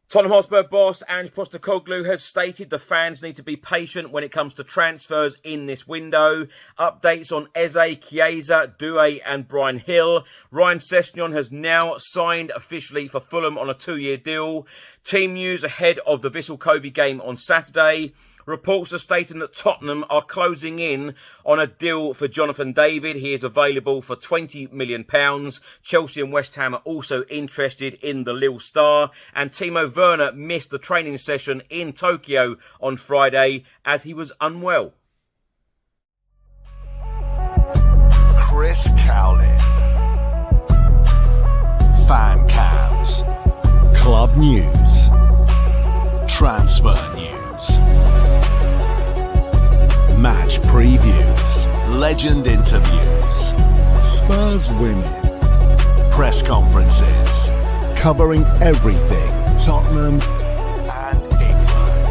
Tottenham Hotspur boss Ange Postecoglou has stated the fans need to be patient when it comes to transfers in this window. Updates on Eze, Chiesa, Doué and Bryan Hill. Ryan Sessegnon has now signed officially for Fulham on a 2-year deal. Team news ahead of the Vissel game on Saturday. Reports are stating that Tottenham are closing in on a deal for Jonathan David. He is available for £20 million. Chelsea and West Ham are also interested in the Lille star. And Timo Werner missed the training session in Tokyo on Friday as he was unwell. Chris Cowlin. Fan cams. Club news. Transfer news. Match previews, legend interviews, Spurs women, press conferences, covering everything Tottenham and England.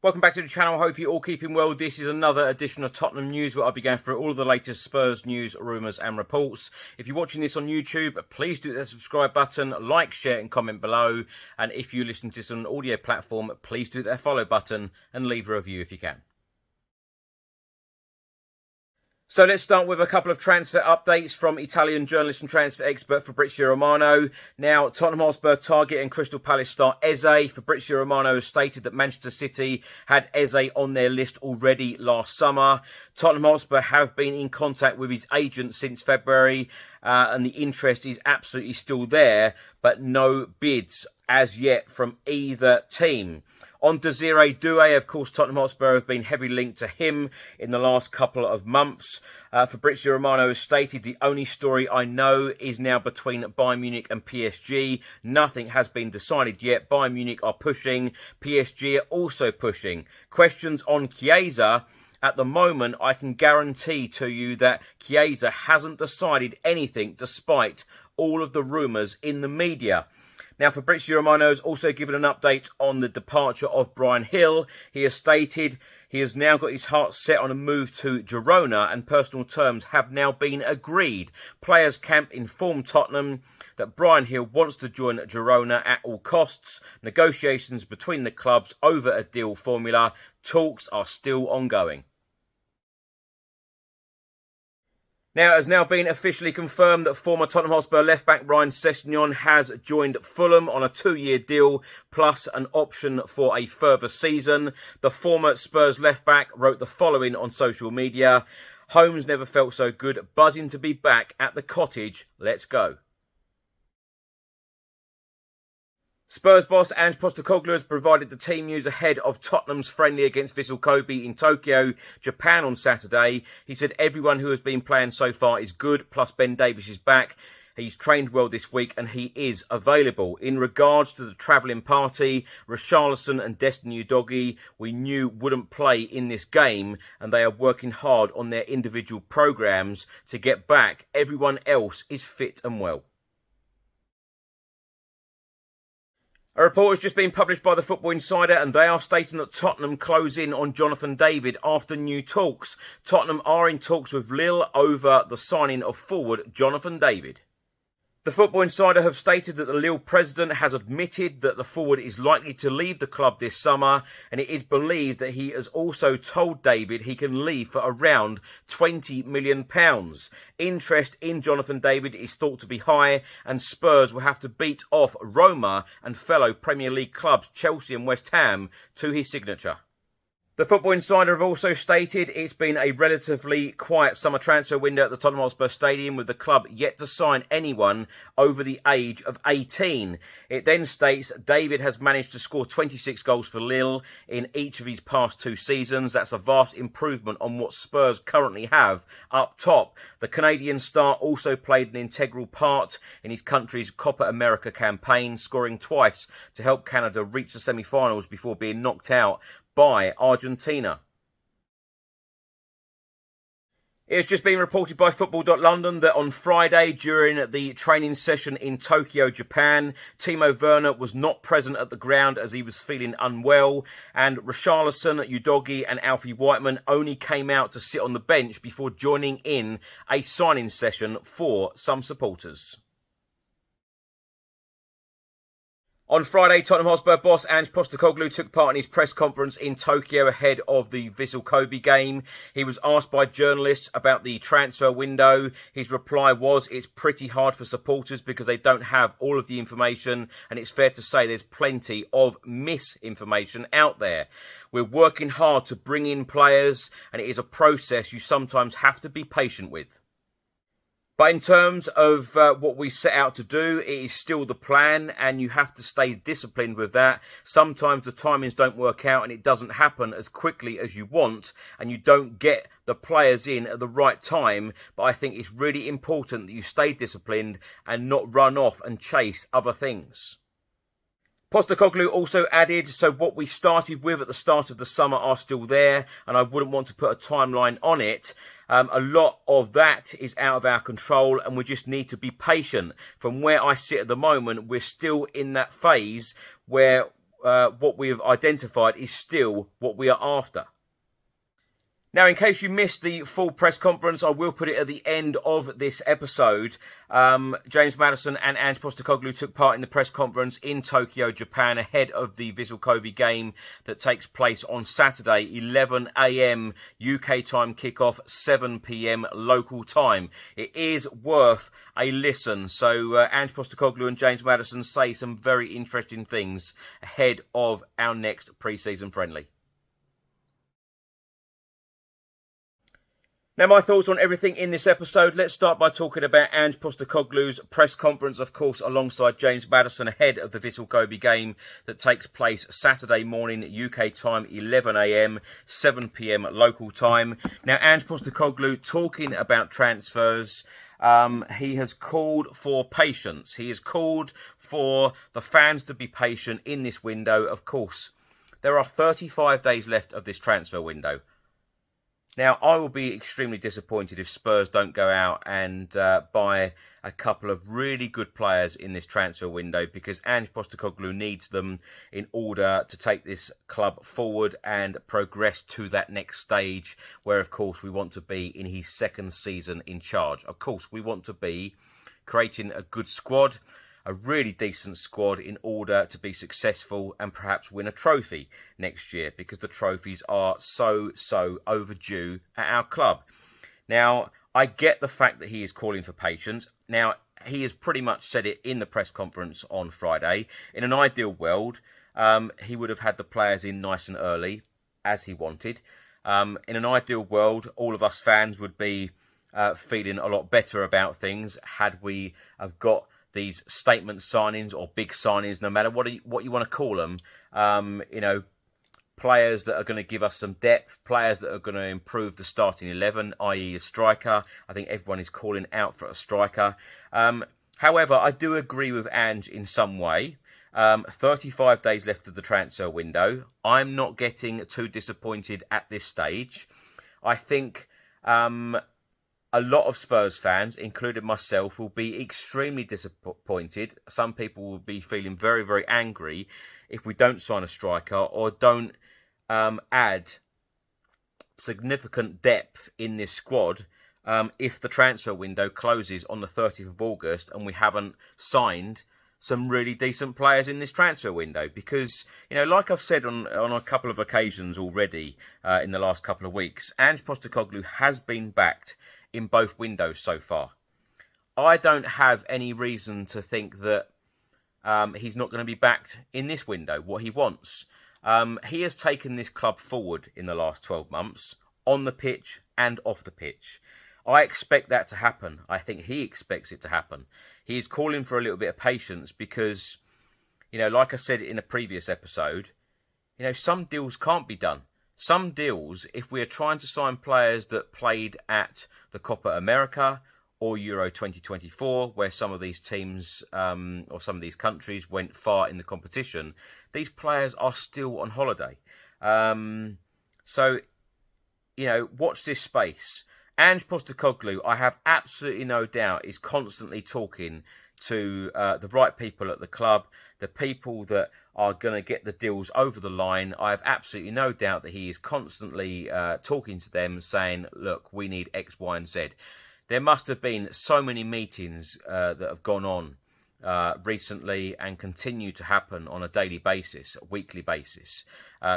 Welcome back to the channel. I hope you're all keeping well. This is another edition of Tottenham News where I'll be going through all of the latest Spurs news, rumours and reports. If you're watching this on YouTube, please do hit the subscribe button, like, share and comment below. And if you listen to this on an audio platform, please do hit that follow button and leave a review if you can. So let's start with a couple of transfer updates from Italian journalist and transfer expert Fabrizio Romano. Now, Tottenham Hotspur target and Crystal Palace star Eze. Fabrizio Romano has stated that Manchester City had Eze on their list already last summer. Tottenham Hotspur have been in contact with his agent since February, and the interest is absolutely still there, but no bids as yet from either team. On Desiree Doué, of course, Tottenham Hotspur have been heavily linked to him in the last couple of months. Fabrizio Romano has stated the only story I know is now between Bayern Munich and PSG. Nothing has been decided yet. Bayern Munich are pushing. PSG are also pushing. Questions on Chiesa. At the moment, I can guarantee to you that Chiesa hasn't decided anything despite all of the rumours in the media. Now, Fabrizio Romano has also given an update on the departure of Bryan Hill. He has stated he has now got his heart set on a move to Girona and personal terms have now been agreed. Players camp informed Tottenham that Bryan Hill wants to join Girona at all costs. Negotiations between the clubs over a deal formula. Talks are still ongoing. Now, it has now been officially confirmed that former Tottenham Hotspur left-back Ryan Sessegnon has joined Fulham on a 2-year deal plus an option for a further season. The former Spurs left-back wrote the following on social media. Home's never felt so good. Buzzing to be back at the cottage. Let's go. Spurs boss Ange Postecoglou has provided the team news ahead of Tottenham's friendly against Vissel in Tokyo, Japan on Saturday. He said everyone who has been playing so far is good, plus Ben Davies is back. He's trained well this week and he is available. In regards to the travelling party, Richarlison and Destiny Udogie we knew wouldn't play in this game and they are working hard on their individual programmes to get back. Everyone else is fit and well. A report has just been published by the Football Insider and they are stating that Tottenham close in on Jonathan David after new talks. Tottenham are in talks with Lille over the signing of forward Jonathan David. The Football Insider have stated that the Lille president has admitted that the forward is likely to leave the club this summer, and it is believed that he has also told David he can leave for around £20 million. Interest in Jonathan David is thought to be high, and Spurs will have to beat off Roma and fellow Premier League clubs Chelsea and West Ham to his signature. The Football Insider have also stated it's been a relatively quiet summer transfer window at the Tottenham Hotspur Stadium with the club yet to sign anyone over the age of 18. It then states David has managed to score 26 goals for Lille in each of his past 2 seasons. That's a vast improvement on what Spurs currently have up top. The Canadian star also played an integral part in his country's Copa America campaign, scoring twice to help Canada reach the semi-finals before being knocked out by Argentina. It's just been reported by Football.London that on Friday, during the training session in Tokyo, Japan, Timo Werner was not present at the ground as he was feeling unwell, and Richarlison, Udogie and Alfie Whiteman only came out to sit on the bench before joining in a signing session for some supporters. On Friday, Tottenham Hotspur boss Ange Postecoglou took part in his press conference in Tokyo ahead of the Vissel game. He was asked by journalists about the transfer window. His reply was, it's pretty hard for supporters because they don't have all of the information, and it's fair to say there's plenty of misinformation out there. We're working hard to bring in players, and it is a process you sometimes have to be patient with. But in terms of what we set out to do, it is still the plan, and you have to stay disciplined with that. Sometimes the timings don't work out and it doesn't happen as quickly as you want, and you don't get the players in at the right time. But I think it's really important that you stay disciplined and not run off and chase other things. Postecoglou also added, so what we started with at the start of the summer are still there, and I wouldn't want to put a timeline on it. A lot of that is out of our control, and we just need to be patient. From where I sit at the moment, we're still in that phase where what we have identified is still what we are after. Now, in case you missed the full press conference, I will put it at the end of this episode. James Maddison and Ange Postecoglou took part in the press conference in Tokyo, Japan, ahead of the Vissel game that takes place on Saturday, 11 a.m. UK time kickoff, 7 p.m. local time. It is worth a listen. So Ange Postecoglou and James Maddison say some very interesting things ahead of our next pre-season friendly. Now, my thoughts on everything in this episode. Let's start by talking about Ange Postecoglou's press conference, of course, alongside James Maddison ahead of the Vissel game that takes place Saturday morning, UK time, 11 a.m, 7 p.m. local time. Now, Ange Postecoglou talking about transfers. He has called for patience. He has called for the fans to be patient in this window. Of course, there are 35 days left of this transfer window. Now, I will be extremely disappointed if Spurs don't go out and buy a couple of really good players in this transfer window, because Ange Postecoglou needs them in order to take this club forward and progress to that next stage where, of course, we want to be in his second season in charge. Of course, we want to be creating a good squad, a really decent squad, in order to be successful and perhaps win a trophy next year, because the trophies are so overdue at our club. Now, I get the fact that he is calling for patience. Now, he has pretty much said it in the press conference on Friday. In an ideal world, he would have had the players in nice and early, as he wanted. In an ideal world, all of us fans would be feeling a lot better about things had we have got these statement signings or big signings, no matter what you want to call them. Players that are going to give us some depth, players that are going to improve the starting 11, i.e. a striker. I think everyone is calling out for a striker. However, I do agree with Ange in some way. 35 days left of the transfer window. I'm not getting too disappointed at this stage. I think a lot of Spurs fans, including myself, will be extremely disappointed. Some people will be feeling very angry if we don't sign a striker or don't add significant depth in this squad if the transfer window closes on the 30th of August and we haven't signed some really decent players in this transfer window. Because, like I've said on a couple of occasions already in the last couple of weeks, Ange Postecoglou has been backed in both windows so far. I don't have any reason to think that he's not going to be backed in this window, what he wants. He has taken this club forward in the last 12 months, on the pitch and off the pitch. I expect that to happen. I think he expects it to happen. He is calling for a little bit of patience because, like I said in a previous episode, some deals can't be done. Some deals, if we are trying to sign players that played at the Copa America or Euro 2024, where some of these teams or some of these countries went far in the competition, these players are still on holiday. So, watch this space. Ange Postecoglou, I have absolutely no doubt, is constantly talking to the right people at the club, the people that are going to get the deals over the line. I have absolutely no doubt that he is constantly talking to them, saying, look, we need X, Y and Z. There must have been so many meetings that have gone on recently and continue to happen on a daily basis, a weekly basis,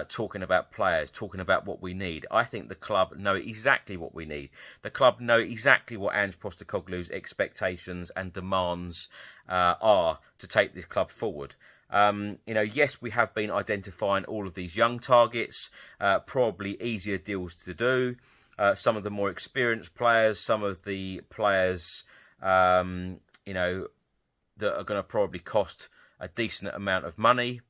talking about players, talking about what we need. I think the club know exactly what we need. The club know exactly what Ange Postecoglou's expectations and demands are to take this club forward. Yes, we have been identifying all of these young targets, probably easier deals to do. Some of the more experienced players, some of the players, that are going to probably cost a decent amount of money.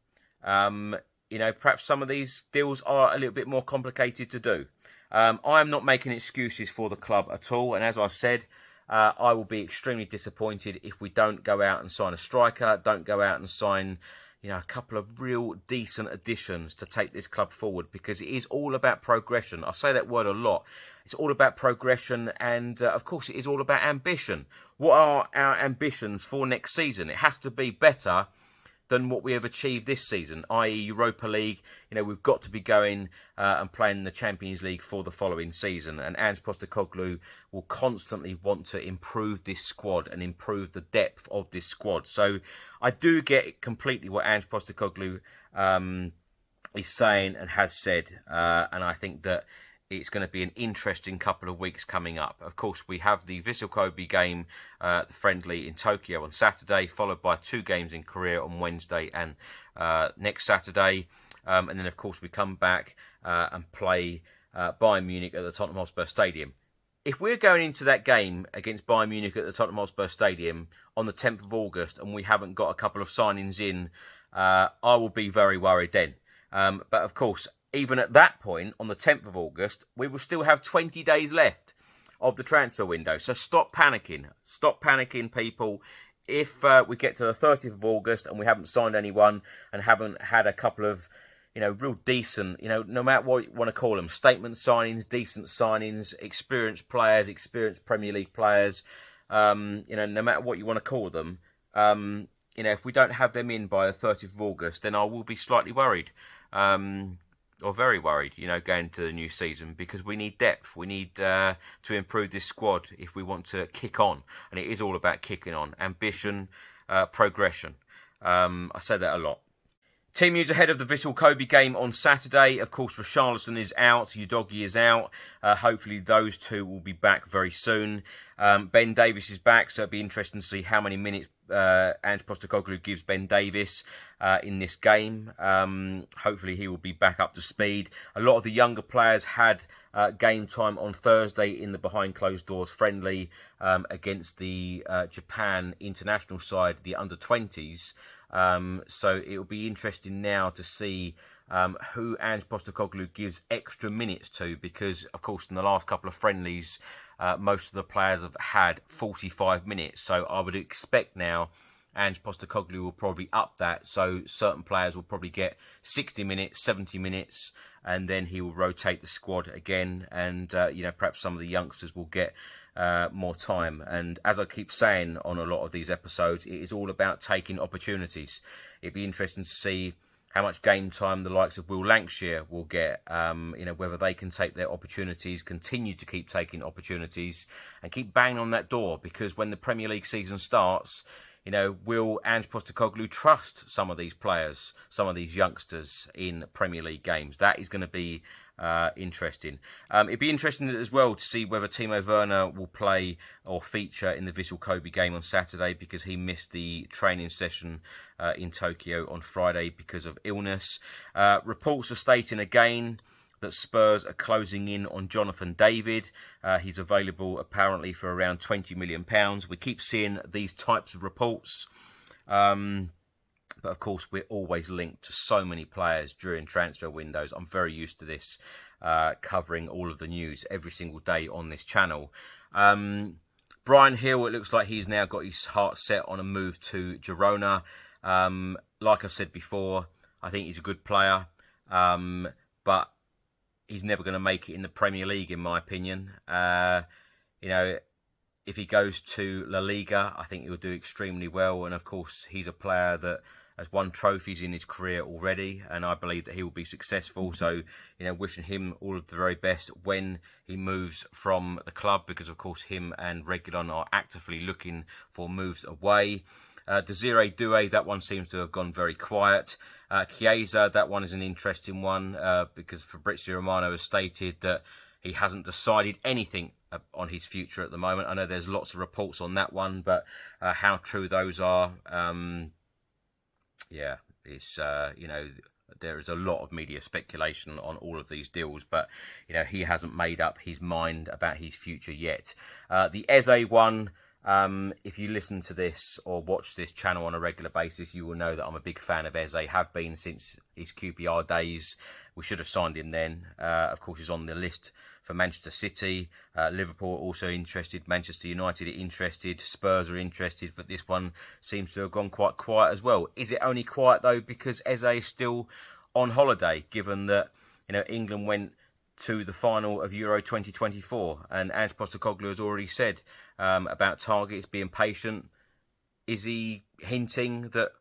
Perhaps some of these deals are a little bit more complicated to do. I'm not making excuses for the club at all. And as I said, I will be extremely disappointed if we don't go out and sign a striker, don't go out and sign, a couple of real decent additions to take this club forward, because it is all about progression. I say that word a lot. It's all about progression, and of course it is all about ambition. What are our ambitions for next season? It has to be better than what we have achieved this season, i.e. Europa League. We've got to be going and playing the Champions League for the following season. And Ange Postecoglou will constantly want to improve this squad and improve the depth of this squad. So I do get completely what Ange Postecoglou is saying and has said. And I think that it's going to be an interesting couple of weeks coming up. Of course, we have the Vissel game, the friendly in Tokyo on Saturday, followed by 2 games in Korea on Wednesday and next Saturday. And then, of course, we come back and play Bayern Munich at the Tottenham Hotspur Stadium. If we're going into that game against Bayern Munich at the Tottenham Hotspur Stadium on the 10th of August and we haven't got a couple of signings in, I will be very worried then. But, of course, even at that point, on the 10th of August, we will still have 20 days left of the transfer window. So stop panicking. Stop panicking, people. If we get to the 30th of August and we haven't signed anyone and haven't had a couple of, real decent, no matter what you want to call them, statement signings, decent signings, experienced players, experienced Premier League players, no matter what you want to call them, if we don't have them in by the 30th of August, then I will be slightly worried. Or very worried, going to the new season, because we need depth. We need to improve this squad if we want to kick on. And it is all about kicking on. Ambition, progression. I say that a lot. Team news ahead of the Vissel game on Saturday. Of course, Richarlison is out. Udogie is out. Hopefully those two will be back very soon. Ben Davies is back, so it'll be interesting to see how many minutes Ange Postecoglou gives Ben Davies in this game. Hopefully he will be back up to speed. A lot of the younger players had game time on Thursday in the behind closed doors friendly against the Japan international side, the under-20s. So it will be interesting now to see who Ange Postecoglou gives extra minutes to, because, of course, in the last couple of friendlies, most of the players have had 45 minutes. So I would expect now Ange Postecoglou will probably up that. So certain players will probably get 60 minutes, 70 minutes, and then he will rotate the squad again. And, perhaps some of the youngsters will get more time. And as I keep saying on a lot of these episodes, it is all about taking opportunities. It'd be interesting to see how much game time the likes of Will Lancashire will get, whether they can take their opportunities, continue to keep taking opportunities and keep banging on that door, because when the Premier League season starts, will Ange Postecoglou trust some of these players, some of these youngsters in Premier League games? That is going to be interesting. It'd be interesting as well to see whether Timo Werner will play or feature in the Vissel game on Saturday, because he missed the training session in Tokyo on Friday because of illness. Reports are stating again that Spurs are closing in on Jonathan David. He's available apparently for around £20 million. We keep seeing these types of reports. But of course, we're always linked to so many players during transfer windows. I'm very used to this, covering all of the news every single day on this channel. Bryan Hill, it looks like he's now got his heart set on a move to Girona. Like I said before, I think he's a good player, but he's never going to make it in the Premier League, in my opinion. If he goes to La Liga, I think he'll do extremely well. And of course, he's a player that has won trophies in his career already, and I believe that he will be successful. So, wishing him all of the very best when he moves from the club, because of course him and Reguilon are actively looking for moves away. Desiree Doué, that one seems to have gone very quiet. Chiesa, that one is an interesting one because Fabrizio Romano has stated that he hasn't decided anything on his future at the moment. I know there's lots of reports on that one, but how true those are, it's, there is a lot of media speculation on all of these deals, but, he hasn't made up his mind about his future yet. The Eze one, if you listen to this or watch this channel on a regular basis, you will know that I'm a big fan of Eze, have been since his QPR days. We should have signed him then. Of course, he's on the list for Manchester City. Liverpool are also interested. Manchester United are interested. Spurs are interested. But this one seems to have gone quite quiet as well. Is it only quiet, though, because Eze is still on holiday, given that England went to the final of Euro 2024, and Ange Postecoglou has already said about targets, being patient. Is he hinting that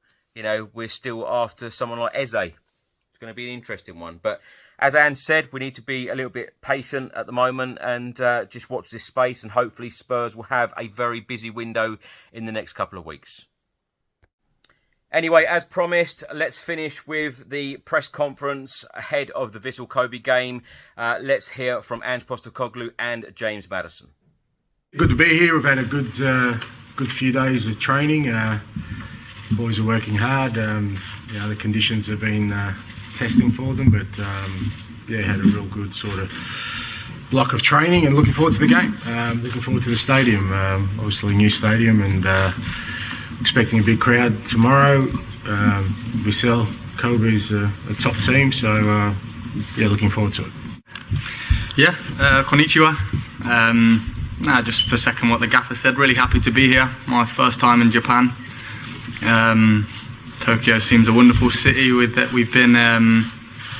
we're still after someone like Eze? It's going to be an interesting one. But as Ange said, we need to be a little bit patient at the moment and just watch this space, and hopefully Spurs will have a very busy window in the next couple of weeks. Anyway, as promised, let's finish with the press conference ahead of the Vissel Kobe game. Let's hear from Ange Postecoglou and James Maddison. Good to be here. We've had a good few days of training. Boys are working hard. The conditions have been testing for them, but had a real good sort of block of training, and looking forward to the game. Looking forward to the stadium. Obviously, a new stadium, and expecting a big crowd tomorrow. Vissel Kobe is a top team, so looking forward to it. Konnichiwa. Just to second what the gaffer said, really happy to be here. My first time in Japan. Tokyo seems a wonderful city. We've been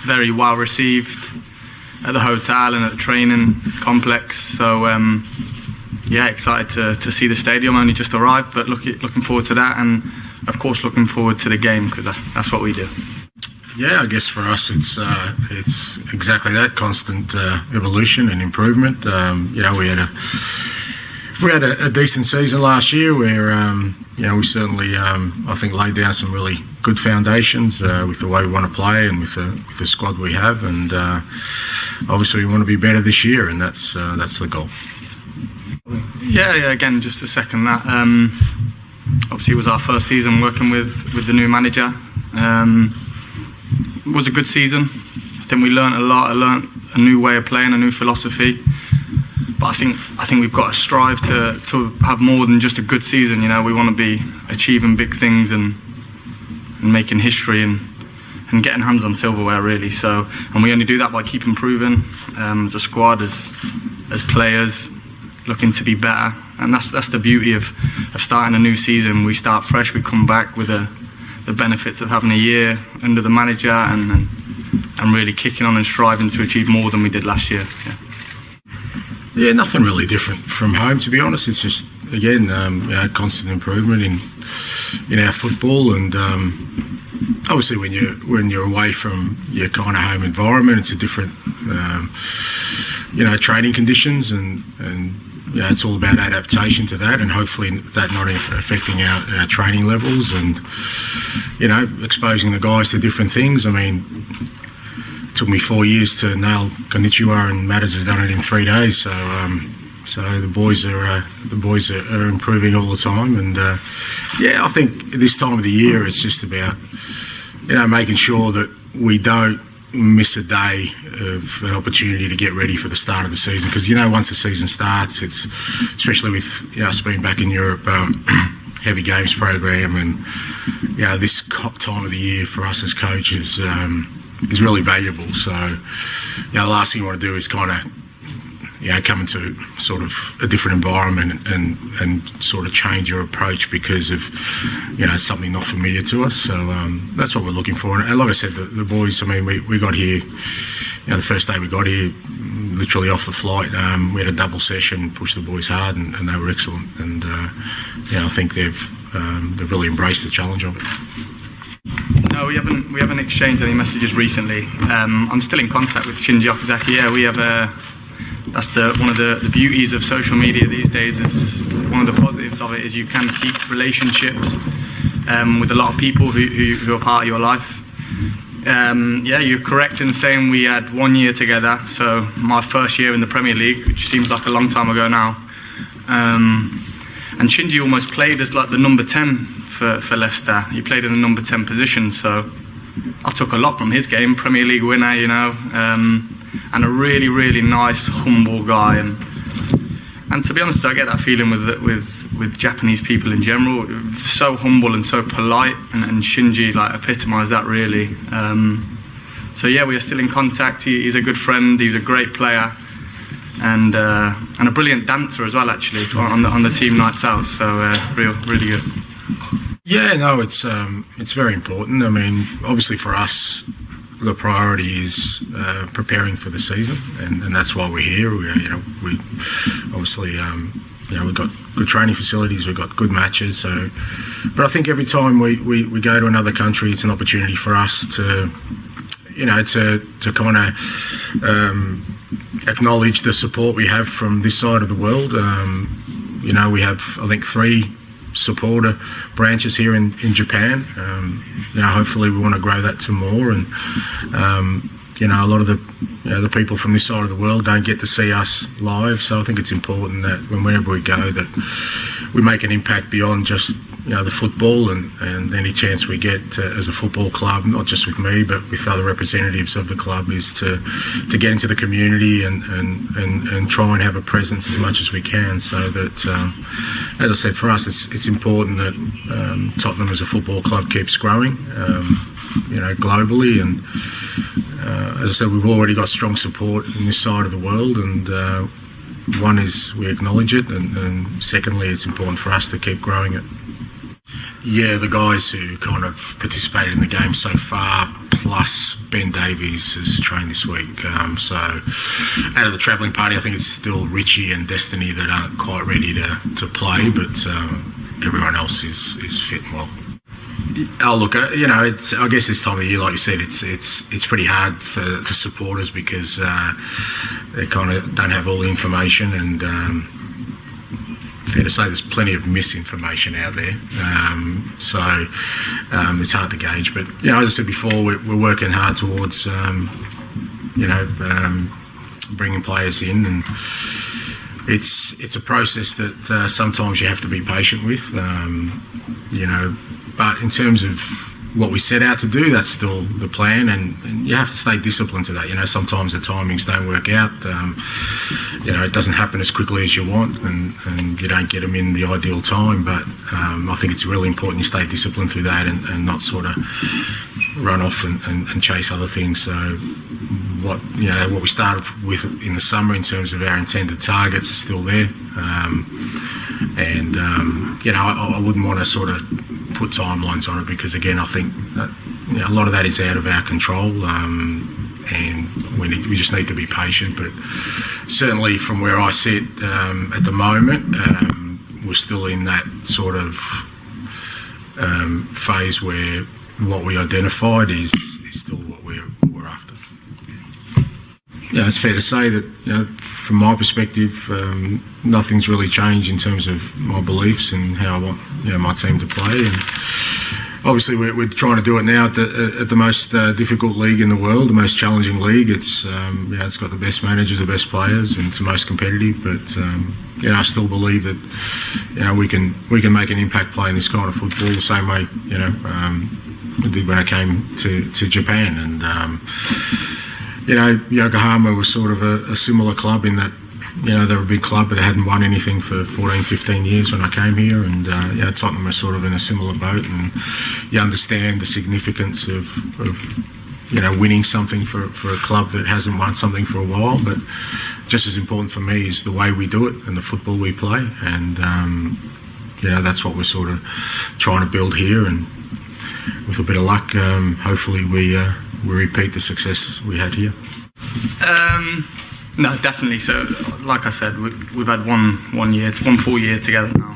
very well received at the hotel and at the training complex. So excited to see the stadium. Only just arrived, but looking forward to that, and of course looking forward to the game, because that's what we do. Yeah, I guess for us it's exactly that, constant evolution and improvement. We had a decent season last year where we certainly I think laid down some really good foundations with the way we want to play and with the squad we have, and obviously we want to be better this year, and that's the goal. Again, just to second that, obviously it was our first season working with the new manager. It was a good season. I think we learnt a lot. I learnt a new way of playing, a new philosophy. But I think we've got to strive to have more than just a good season. We want to be achieving big things and making history and getting hands on silverware, really. So, and we only do that by keep improving as a squad, as players, looking to be better. And that's the beauty of starting a new season. We start fresh. We come back with the benefits of having a year under the manager and really kicking on and striving to achieve more than we did last year. Yeah, nothing really different from home, to be honest. It's just, again, constant improvement in our football, and obviously when you're away from your kind of home environment, it's a different, training conditions, and it's all about adaptation to that, and hopefully that not affecting our training levels, and exposing the guys to different things. I mean, it took me 4 years to nail Konnichiwa, and Maddison has done it in 3 days. So the boys are improving all the time, and I think this time of the year it's just about making sure that we don't miss a day of an opportunity to get ready for the start of the season, because once the season starts, it's especially with us being back in Europe, heavy games program, and this time of the year for us as coaches is really valuable. So the last thing you want to do is kind of come into sort of a different environment and sort of change your approach because of something not familiar to us. So that's what we're looking for. And like I said, the boys, I mean, we got here, the first day we got here, literally off the flight, we had a double session, pushed the boys hard, and they were excellent. And I think they've really embraced the challenge of it. No, we haven't exchanged any messages recently. I'm still in contact with Shinji Okazaki. Yeah, we have that's one of the beauties of social media these days. Is one of the positives of it is you can keep relationships with a lot of people who are part of your life. Yeah, you're correct in saying we had 1 year together. So my first year in the Premier League, which seems like a long time ago now. And Shinji almost played as like the number 10 for Leicester. He played in the number 10 position, so I took a lot from his game. Premier League winner, you know, and a really, really nice, humble guy. And to be honest, I get that feeling with Japanese people in general. So humble and so polite, and Shinji like epitomised that really. So yeah, we are still in contact. He's a good friend. He's a great player, and a brilliant dancer as well. Actually, on the team nights out. So really good. Yeah, no, it's very important. I mean, obviously for us, the priority is preparing for the season, and that's why we're here. We obviously we've got good training facilities, we've got good matches. So, but I think every time we go to another country, it's an opportunity for us to kind of acknowledge the support we have from this side of the world. We have, I think, 3 supporter branches here in Japan. Hopefully we want to grow that to more, and a lot of the people from this side of the world don't get to see us live, so I think it's important that whenever we go that we make an impact beyond just the football, and any chance we get as a football club, not just with me but with other representatives of the club, is to get into the community and try and have a presence as much as we can, so that as I said, for us it's important that Tottenham as a football club keeps growing globally, and as I said, we've already got strong support in this side of the world, and one is we acknowledge it, and secondly it's important for us to keep growing it. Yeah, the guys who kind of participated in the game so far, plus Ben Davies has trained this week. So out of the travelling party, I think it's still Richie and Destiny that aren't quite ready to play, but everyone else is fit and well. Oh, look, it's, I guess this time of year, like you said, it's pretty hard for the supporters because they kind of don't have all the information, and fair to say there's plenty of misinformation out there, so it's hard to gauge. But as I said before, we're working hard towards bringing players in, and it's a process that sometimes you have to be patient with, but in terms of what we set out to do, that's still the plan, and you have to stay disciplined to that. Sometimes the timings don't work out. It doesn't happen as quickly as you want, and you don't get them in the ideal time. But I think it's really important you stay disciplined through that, and not sort of run off and chase other things. So what we started with in the summer in terms of our intended targets are still there, and I wouldn't want to sort of put timelines on it, because again I think that, a lot of that is out of our control, and we just need to be patient. But certainly from where I sit at the moment, we're still in that sort of phase where what we identified is still what we're after. It's fair to say that from my perspective, nothing's really changed in terms of my beliefs and how I want my team to play. And obviously, we're trying to do it now at the most difficult league in the world, the most challenging league. It's it's got the best managers, the best players, and it's the most competitive. But I still believe that we can make an impact playing this kind of football the same way we did when I came to Japan. And Yokohama was sort of a similar club in that, they were a big club, but they hadn't won anything for 14, 15 years when I came here. And Tottenham are sort of in a similar boat, and you understand the significance of winning something for a club that hasn't won something for a while. But just as important for me is the way we do it and the football we play. And that's what we're sort of trying to build here. And with a bit of luck, hopefully we repeat the success we had here. No, definitely. So, like I said, we've had one year, it's 1 full year together now.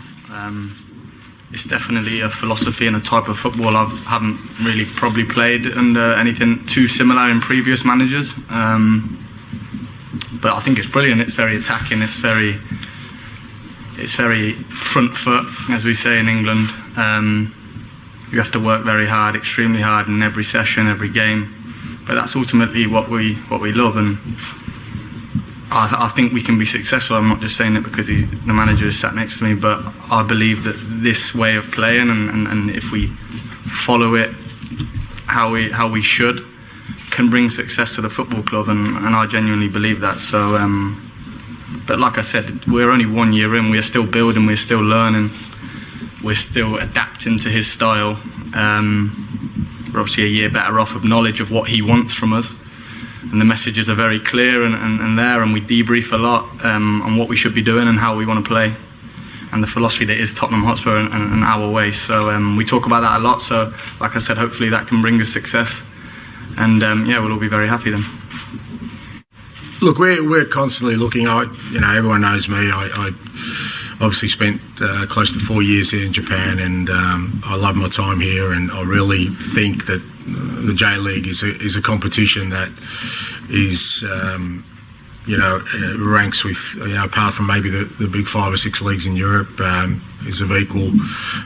It's definitely a philosophy and a type of football I haven't really probably played under anything too similar in previous managers. But I think it's brilliant. It's very attacking. It's very front foot, as we say in England. you have to work very hard, extremely hard in every session, every game. But that's ultimately what we love, and I think we can be successful. I'm not just saying it because the manager is sat next to me, but I believe that this way of playing, and if we follow it how we should, can bring success to the football club, and I genuinely believe that. So, but like I said, we're only 1 year in. We're still building. We're still learning. We're still adapting to his style. We're obviously a year better off of knowledge of what he wants from us, and the messages are very clear and there, and we debrief a lot on what we should be doing and how we want to play, and the philosophy that is Tottenham Hotspur and our way. So we talk about that a lot. So like I said, hopefully that can bring us success, and we'll all be very happy then. Look, we're constantly looking. Everyone knows me. I obviously spent close to 4 years here in Japan, and I love my time here, and I really think that the J League is a competition that is ranks with, apart from maybe the big 5 or 6 leagues in Europe, is of equal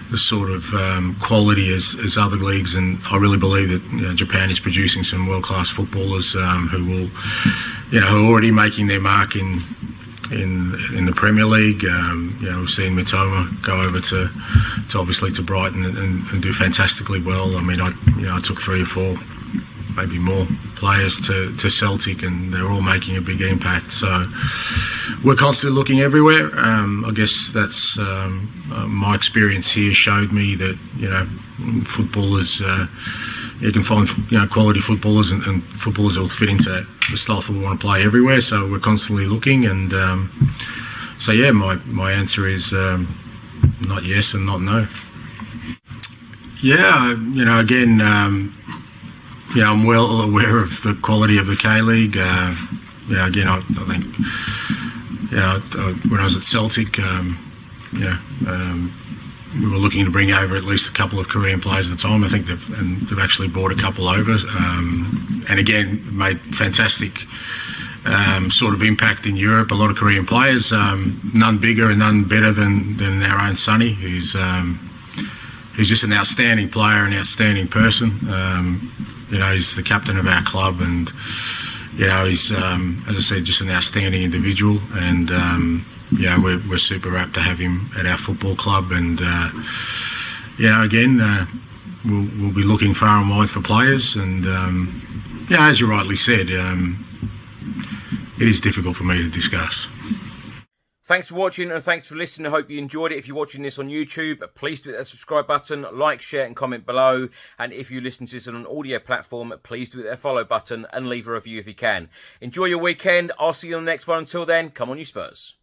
the sort of quality as other leagues. And I really believe that Japan is producing some world-class footballers who will, who are already making their mark in the Premier League. We've seen Mitoma go over to obviously to Brighton and do fantastically well. I mean, I took 3 or 4, maybe more players to Celtic, and they're all making a big impact. So we're constantly looking everywhere. I guess that's my experience here showed me that footballers. You can find quality footballers and footballers that will fit into the style of football we want to play everywhere. So we're constantly looking, and my answer is not yes and not no. Again, I'm well aware of the quality of the K League. Again, I think when I was at Celtic, we were looking to bring over at least a couple of Korean players at the time. I think they've actually brought a couple over, and again made fantastic sort of impact in Europe. A lot of Korean players, none bigger and none better than our own Sonny, who's just an outstanding player, an outstanding person. He's the captain of our club, and he's as I said, just an outstanding individual, and we're super apt to have him at our football club, and we'll be looking far and wide for players, and as you rightly said, it is difficult for me to discuss. Thanks for watching and thanks for listening. I hope you enjoyed it. If you're watching this on YouTube, please hit that subscribe button, like, share and comment below. And if you listen to this on an audio platform, please hit that follow button and leave a review if you can. Enjoy your weekend. I'll see you on the next one. Until then, come on you Spurs.